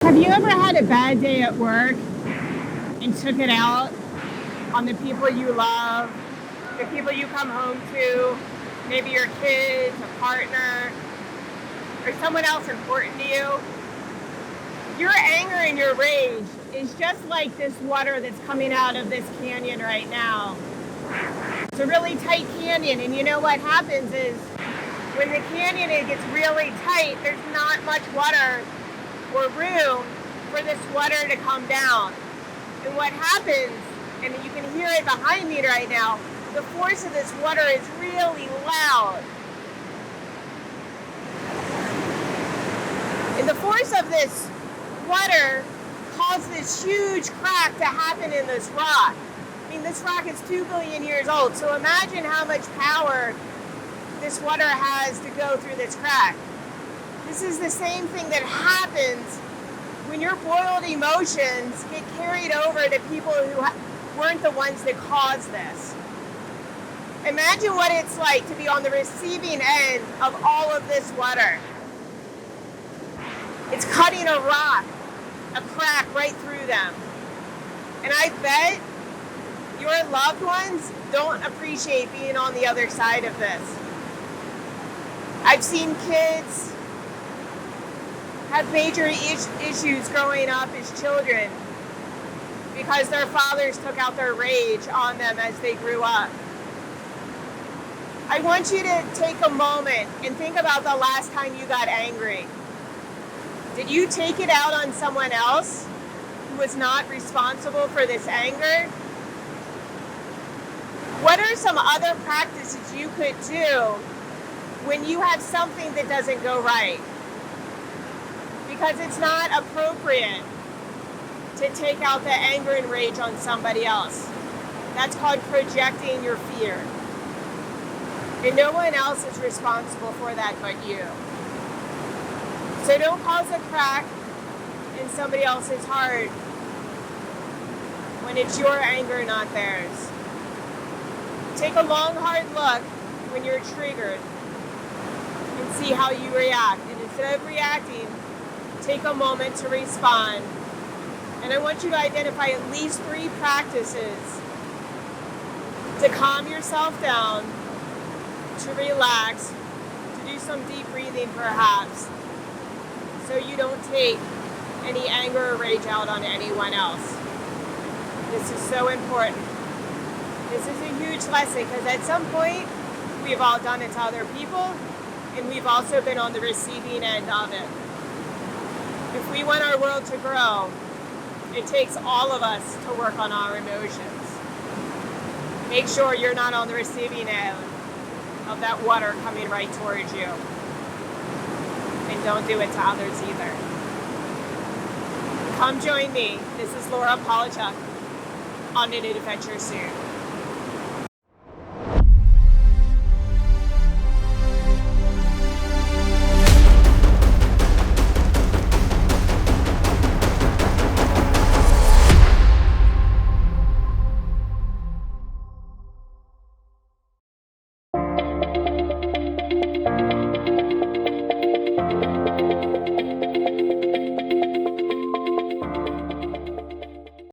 Have you ever had a bad day at work and took it out on the people you love, the people you come home to, maybe your kids, a partner, or someone else important to you? Your anger and your rage is just like this water that's coming out of this canyon right now. It's a really tight canyon, and you know what happens is when the canyon gets really tight, there's not much water or room for this water to come down. And what happens, and you can hear it behind me right now, the force of this water is really loud. And the force of this water caused this huge crack to happen in this rock. I mean, this rock is 2 billion years old, so imagine how much power this water has to go through this crack. This is the same thing that happens when your boiled emotions get carried over to people who weren't the ones that caused this. Imagine what it's like to be on the receiving end of all of this water. It's cutting a rock, a crack right through them. And I bet your loved ones don't appreciate being on the other side of this. I've seen kids have major issues growing up as children because their fathers took out their rage on them as they grew up. I want you to take a moment and think about the last time you got angry. Did you take it out on someone else who was not responsible for this anger? What are some other practices you could do when you have something that doesn't go right? Because it's not appropriate to take out the anger and rage on somebody else. That's called projecting your fear. And no one else is responsible for that but you. So don't cause a crack in somebody else's heart when it's your anger, not theirs. Take a long, hard look when you're triggered and see how you react. And instead of reacting, take a moment to respond. And I want you to identify at least 3 practices to calm yourself down, to relax, to do some deep breathing perhaps, so you don't take any anger or rage out on anyone else. This is so important. This is a huge lesson because at some point we've all done it to other people and we've also been on the receiving end of it. If we want our world to grow, it takes all of us to work on our emotions. Make sure you're not on the receiving end of that water coming right towards you. And don't do it to others either. Come join me. This is Lora Polowczuk on An Adventure Soon.